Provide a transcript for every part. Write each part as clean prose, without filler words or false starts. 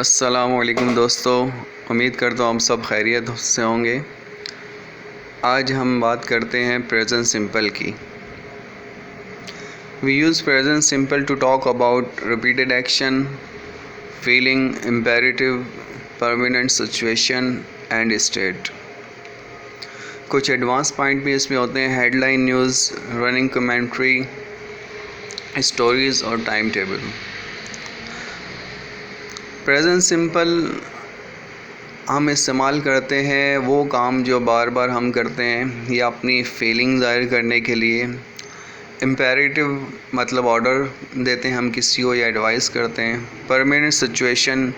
अस्सलामुअलैकुम दोस्तों, उम्मीद करता हूँ आप सब खैरियत से होंगे। आज हम बात करते हैं प्रेजेंट सिंपल की। We use present simple to talk about repeated action, feeling, imperative, permanent situation and state. कुछ एडवांस पॉइंट भी इसमें होते हैं: headline, news, running commentary, stories और टाइम टेबल। प्रेजेंट सिंपल हम इस्तेमाल करते हैं वो काम जो बार बार हम करते हैं या अपनी फीलिंग ज़ाहिर करने के लिए। इम्पेरेटिव मतलब ऑर्डर देते हैं हम किसी को या एडवाइस करते हैं। परमानेंट सिचुएशन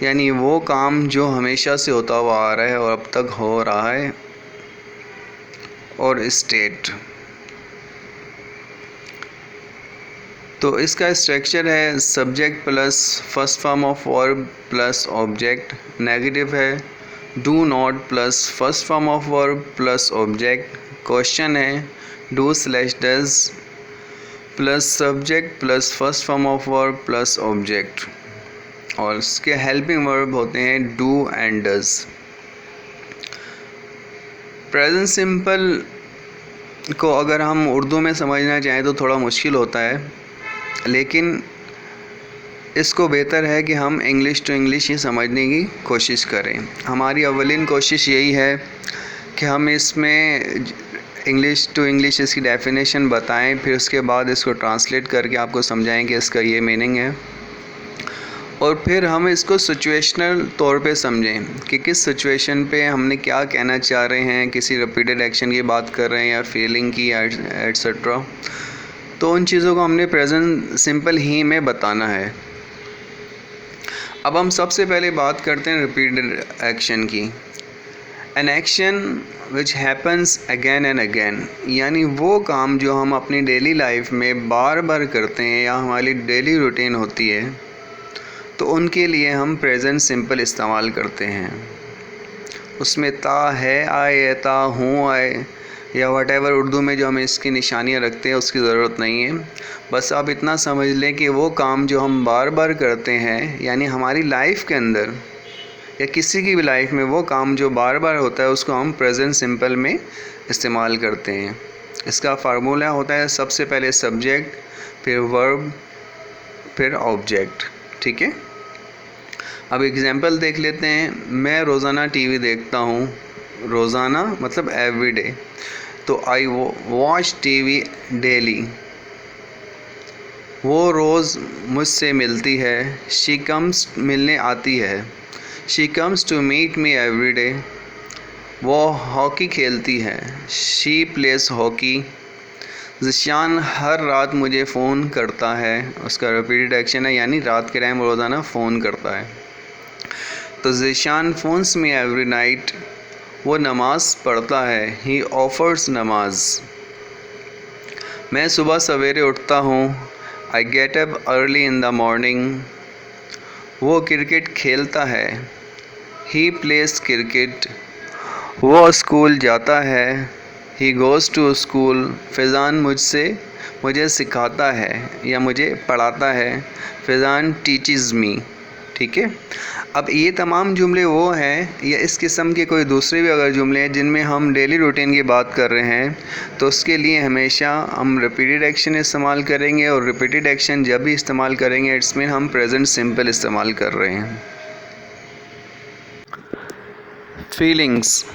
यानी वो काम जो हमेशा से होता हुआ आ रहा है और अब तक हो रहा है। और स्टेट, तो इसका स्ट्रक्चर है subject plus first form of verb plus object. Negative है do not plus first form of verb plus object. Question है do slash does plus subject plus first form of verb plus object. और इसके helping verb होते हैं do and does. Present simple को अगर हम उर्दू में समझना चाहें तो थोड़ा मुश्किल होता है, लेकिन इसको बेहतर है कि हम इंग्लिश टू इंग्लिश ही समझने की कोशिश करें। हमारी अवलिन कोशिश यही है कि हम इसमें इंग्लिश टू इंग्लिश इसकी डेफिनेशन बताएं, फिर उसके बाद इसको ट्रांसलेट करके आपको समझाएं कि इसका ये मीनिंग है, और फिर हम इसको सिचुएशनल तौर पे समझें कि किस सिचुएशन पे हमने क्या कहना चाह रहे हैं, किसी रिपीटेड एक्शन की बात कर रहे हैं या फीलिंग की एट्सेट्रा। तो उन चीज़ों को हमने प्रेजेंट सिंपल ही में बताना है। अब हम सबसे पहले बात करते हैं रिपीटेड एक्शन की। An action which happens again and again, यानी वो काम जो हम अपनी डेली लाइफ में बार बार करते हैं या हमारी डेली रूटीन होती है, तो उनके लिए हम प्रेजेंट सिंपल इस्तेमाल करते हैं। उसमें ता है आए, ता हूँ आए या वट एवर उर्दू में जो हम इसकी निशानियाँ रखते हैं उसकी ज़रूरत नहीं है। बस आप इतना समझ लें कि वो काम जो हम बार बार करते हैं, यानी हमारी लाइफ के अंदर या किसी की भी लाइफ में वो काम जो बार बार होता है, उसको हम प्रेजेंट सिंपल में इस्तेमाल करते हैं। इसका फार्मूला होता है सबसे पहले सब्जेक्ट, फिर वर्ब, फिर ऑब्जेक्ट। ठीक है, अब एग्जांपल देख लेते हैं। मैं रोज़ाना टीवी देखता हूँ। रोज़ाना मतलब एवरीडे, तो आई वॉच टीवी डेली। वो रोज़ मुझसे मिलती है। शी कम्स मिलने आती है। She comes to meet me every day. वो हॉकी खेलती है। She plays hockey. ज़िशान हर रात मुझे फ़ोन करता है। उसका रिपीटेड एक्शन है, यानी रात के टाइम रोज़ाना फ़ोन करता है। तो Zeeshan phones me every night. वो नमाज़ पढ़ता है। ही ऑफर्स नमाज। मैं सुबह सवेरे उठता हूँ। I get up early in the morning. वो क्रिकेट खेलता है। He plays cricket. वो स्कूल जाता है। He goes to school. Faizan मुझे सिखाता है या मुझे पढ़ाता है। फैज़ान टीचेज़ मी। ठीक है, अब ये तमाम जुमले वो हैं या इस किस्म के कोई दूसरे भी अगर जुमले हैं जिनमें हम डेली रूटीन की बात कर रहे हैं, तो उसके लिए हमेशा हम रिपीटेड एक्शन इस्तेमाल करेंगे। और रिपीटेड एक्शन जब भी इस्तेमाल करेंगे, इट्स मीन हम प्रेजेंट सिंपल इस्तेमाल कर रहे हैं। Feelings,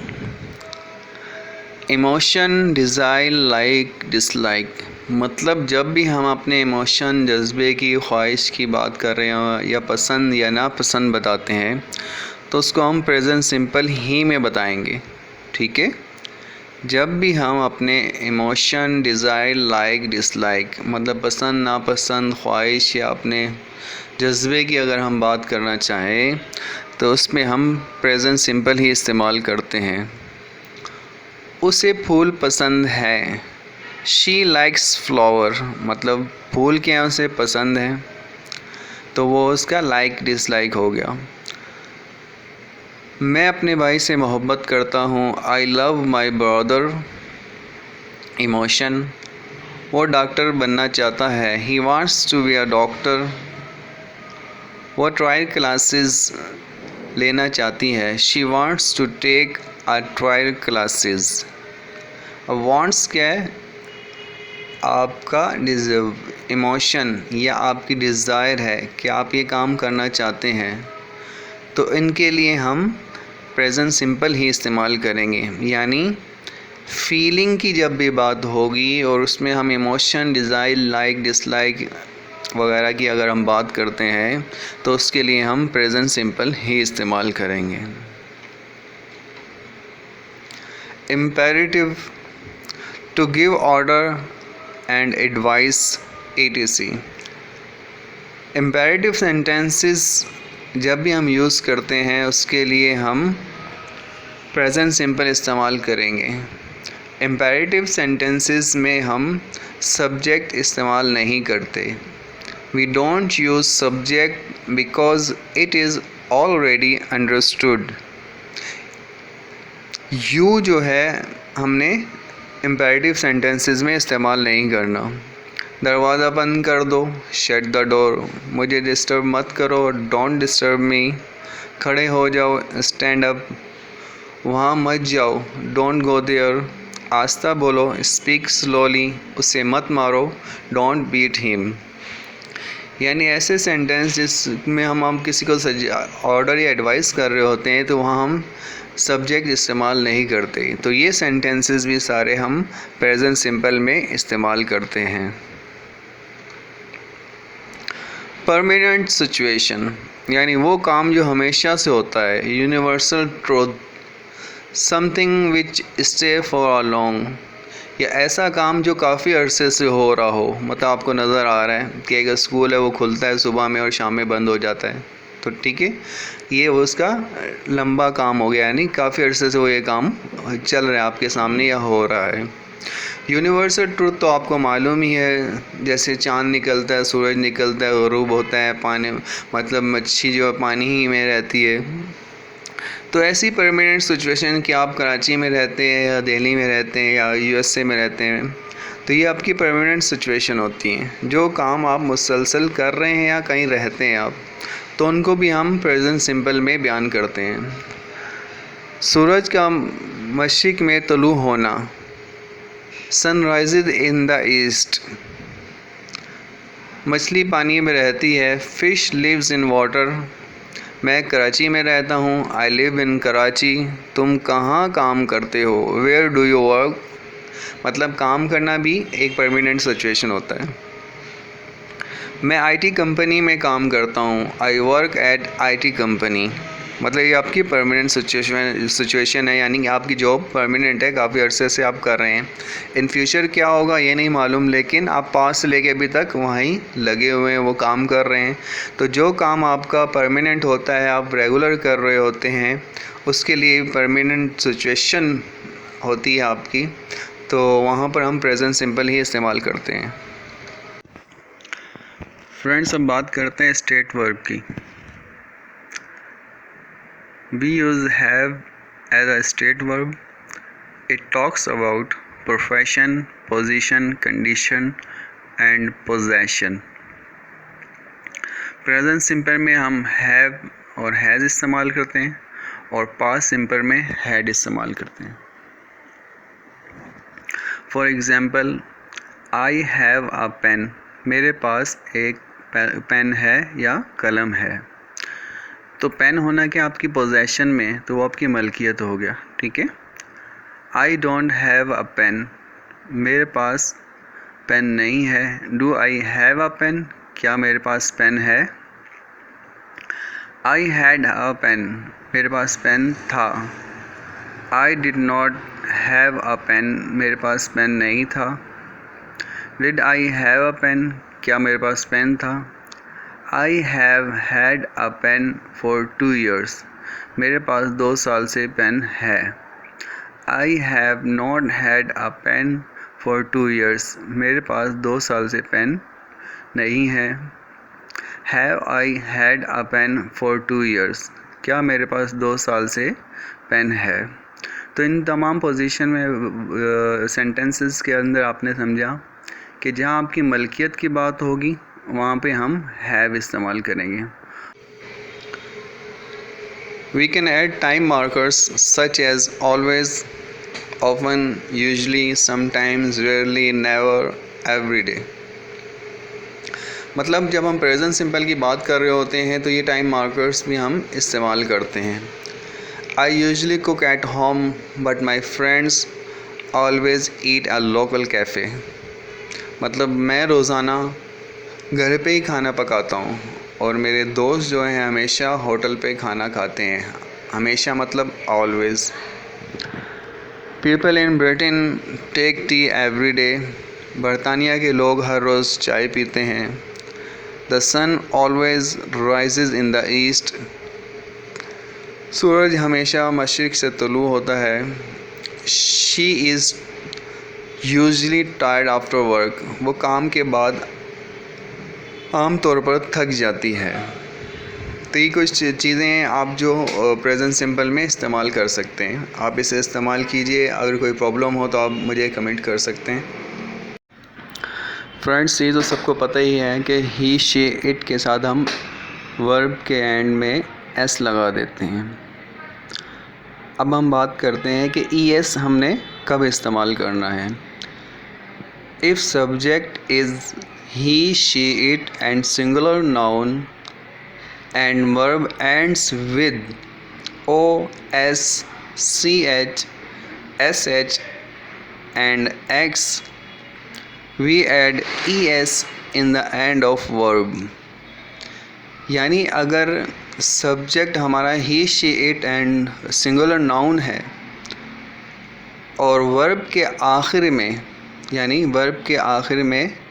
emotion, desire, like, dislike, मतलब जब भी हम अपने इमोशन, जज्बे की, ख्वाहिश की बात कर रहे हो या पसंद या नापसंद बताते हैं, तो उसको हम प्रेजेंट सिंपल ही में बताएंगे। ठीक है, जब भी हम अपने इमोशन, डिज़ायर, लाइक, डिसलाइक मतलब पसंद, नापसंद, ख्वाहिश या अपने जज्बे की अगर हम बात करना चाहें, तो उसमें हम प्रेजेंट सिंपल ही इस्तेमाल करते हैं। उसे फूल पसंद है। शी लाइक्स फ्लावर, मतलब फूल क्या उसे पसंद है, तो वो उसका लाइक डिसलाइक हो गया। मैं अपने भाई से मोहब्बत करता हूँ। I love my brother. Emotion, वो डॉक्टर बनना चाहता है। He wants to be a doctor. वो ट्रायल क्लासेस लेना चाहती है। She wants to take a trial classes. Wants क्या है? आपका इमोशन या आपकी डिज़ायर है कि आप ये काम करना चाहते हैं, तो इनके लिए हम प्रेजेंट सिंपल ही इस्तेमाल करेंगे। यानी फीलिंग की जब भी बात होगी और उसमें हम इमोशन, डिज़ायर, लाइक, डिसलाइक वगैरह की अगर हम बात करते हैं तो उसके लिए हम प्रेजेंट सिंपल ही इस्तेमाल करेंगे। Imperative, to give order and advice etc। Imperative sentences जब भी हम यूज़ करते हैं उसके लिए हम प्रेजेंट सिंपल इस्तेमाल करेंगे। इम्पेरेटिव सेंटेंसेस में हम सब्जेक्ट इस्तेमाल नहीं करते। We don't use subject because it is already understood. You जो है हमने इम्पेरेटिव सेंटेंसेस में इस्तेमाल नहीं करना। दरवाज़ा बंद कर दो, शट द डोर। मुझे डिस्टर्ब मत करो, डोंट डिस्टर्ब मी। खड़े हो जाओ, स्टैंड अप। वहाँ मत जाओ, डोंट गो देयर। आस्ता बोलो, स्पीक स्लोली। उसे मत मारो, डोंट बीट हिम। यानी ऐसे सेंटेंस जिसमें हम किसी को ऑर्डर या एडवाइस कर रहे होते हैं तो वहाँ हम सब्जेक्ट इस्तेमाल नहीं करते। तो ये सेंटेंसेस भी सारे हम प्रेजेंट सिंपल में इस्तेमाल करते हैं। परमानेंट सिचुएशन यानी वो काम जो हमेशा से होता है। Universal truth, something which stay for a long, या ऐसा काम जो काफ़ी अरसे से हो रहा हो। मतलब आपको नज़र आ रहा है कि एक स्कूल है वो खुलता है सुबह में और शाम में बंद हो जाता है, तो ठीक है, ये उसका लंबा काम हो गया, यानी काफ़ी अरसे से वो ये काम चल रहा है आपके सामने या हो रहा है। यूनिवर्सल ट्रूथ तो आपको मालूम ही है, जैसे चाँद निकलता है, सूरज निकलता है, ग़ुरूब होता है, पानी मतलब मच्छी जो पानी ही में रहती है। तो ऐसी परमानेंट सिचुएशन कि आप कराची में रहते हैं या दिल्ली में रहते हैं या यूएसए में रहते हैं, तो ये आपकी परमानेंट सिचुएशन होती हैं। जो काम आप मुसलसल कर रहे हैं या कहीं रहते हैं आप, तो उनको भी हम प्रेजेंट सिंपल में बयान करते हैं। सूरज का मशरिक़ में तुलू होना, सनराइज़ इन द ईस्ट। मछली पानी में रहती है, फ़िश लिव्स इन वाटर। मैं कराची में रहता हूँ, आई लिव इन कराची। तुम कहाँ काम करते हो, वेयर डू यू वर्क। मतलब काम करना भी एक परमानेंट सिचुएशन होता है। मैं आईटी कंपनी में काम करता हूँ, I work at IT company. मतलब ये आपकी परमानेंट सिचुएशन है, यानी कि आपकी जॉब परमानेंट है, काफ़ी अरसे से आप कर रहे हैं। इन फ्यूचर क्या होगा ये नहीं मालूम, लेकिन आप पास से लेके अभी तक वहीं लगे हुए हैं, वो काम कर रहे हैं। तो जो काम आपका परमानेंट होता है, आप रेगुलर कर रहे होते हैं, उसके लिए परमानेंट सिचुएशन होती है आपकी, तो वहाँ पर हम प्रेजेंट सिंपल ही इस्तेमाल करते हैं। फ्रेंड्स, अब बात करते हैं स्टेट वर्ब की। We use have as a state verb. It talks about profession, position, condition and possession. Present simple में हम have और has इस्तेमाल करते हैं और पास्ट सिंपल में had इस्तेमाल करते हैं। For example, I have a pen। मेरे पास एक पेन है या कलम है। तो पेन होना क्या आपकी पोजेशन में, तो वो आपकी मलकियत हो गया, ठीक है। I don't have a pen, मेरे पास पेन नहीं है। Do I have a pen, क्या मेरे पास पेन है। आई हैड अ पेन, मेरे पास पेन था। I did not have a pen, मेरे पास पेन नहीं था। Did I have a pen, क्या मेरे पास पेन था। I have had a pen for 2 years, मेरे पास 2 साल से पेन है। I have not had a pen for 2 years, मेरे पास 2 साल से पेन नहीं है। Have I had a pen for 2 years, क्या मेरे पास 2 साल से पेन है। तो इन तमाम पोजीशन में सेंटेंसेस के अंदर आपने समझा कि जहाँ आपकी मलकियत की बात होगी वहाँ पे हम हैव इस्तेमाल करेंगे। We can add time markers such as always, often, usually, sometimes, rarely, never, every day. मतलब जब हम प्रेजेंट सिंपल की बात कर रहे होते हैं तो ये टाइम मार्कर्स भी हम इस्तेमाल करते हैं। I usually cook at home but my friends always eat a local cafe. मतलब मैं रोज़ाना घर पे ही खाना पकाता हूँ और मेरे दोस्त जो हैं हमेशा होटल पे खाना खाते हैं। हमेशा मतलब always. People in Britain take tea every day. बरतानिया के लोग हर रोज़ चाय पीते हैं। The sun always rises in the east. सूरज हमेशा मशरिक़ से तुलू होता है। She is usually tired after work. वो काम के बाद आम तौर पर थक जाती है। तो ये कुछ चीज़ें आप जो प्रेजेंट सिंपल में इस्तेमाल कर सकते हैं। आप इसे इस्तेमाल कीजिए। अगर कोई प्रॉब्लम हो तो आप मुझे कमेंट कर सकते हैं। फ्रेंड्स, ये तो सबको पता ही है कि ही शी इट के साथ हम वर्ब के एंड में एस लगा देते हैं। अब हम बात करते हैं कि ई एस हमने कब इस्तेमाल करना है। If subject is he, she, it and singular noun and verb ends with o, s, ch, sh and x, we add es in the end of verb। यानी अगर सब्जेक्ट हमारा he, she, it and singular noun है और verb के आखिर में यानी verb के आखिर में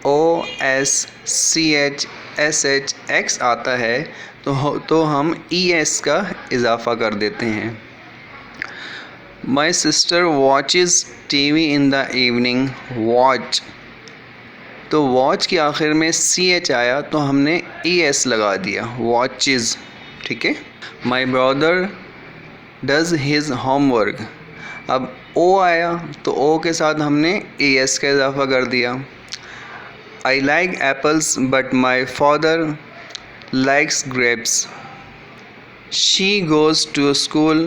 ओ, एस, सी, एच, एस, एच, एक्स आता है तो हम ई एस का इजाफ़ा कर देते हैं। My sister watches TV in the evening. Watch, तो वॉच के आखिर में सी एच आया तो हमने ई एस लगा दिया, वॉचेज़। ठीक है। My brother does his homework. अब ओ आया तो ओ के साथ हमने ई एस का इजाफ़ा कर दिया। I like apples but my father likes grapes. She goes to school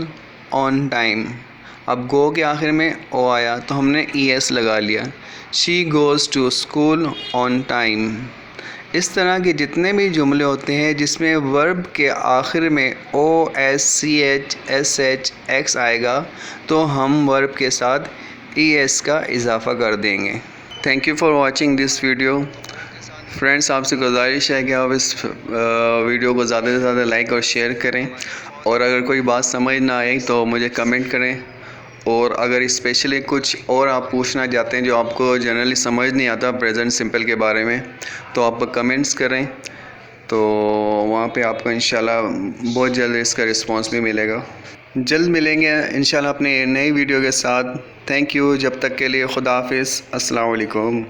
on time। अब गो के आखिर में ओ आया तो हमने ई एस लगा लिया। She goes to school on time। इस तरह के जितने भी जुमले होते हैं जिसमें वर्ब के आखिर में ओ, एस, सी, एच, एस, एच, एक्स आएगा तो हम वर्ब के साथ ई एस का इजाफ़ा कर देंगे। Thank you for watching this video. Friends, आपसे गुजारिश है कि आप इस वीडियो को ज़्यादा से ज़्यादा लाइक और शेयर करें और अगर कोई बात समझ ना आई तो मुझे कमेंट करें और अगर स्पेशली कुछ और आप पूछना चाहते हैं जो आपको जनरली समझ नहीं आता प्रेजेंट सिंपल के बारे में तो आप कमेंट्स करें तो वहाँ पे आपको इंशाल्लाह बहुत जल्द इसका रिस्पांस भी मिलेगा। जल्द मिलेंगे इंशाल्लाह अपने नई वीडियो के साथ। Thank you. जब तक के लिए खुदा हाफिज़। अस्सलाम वालेकुम।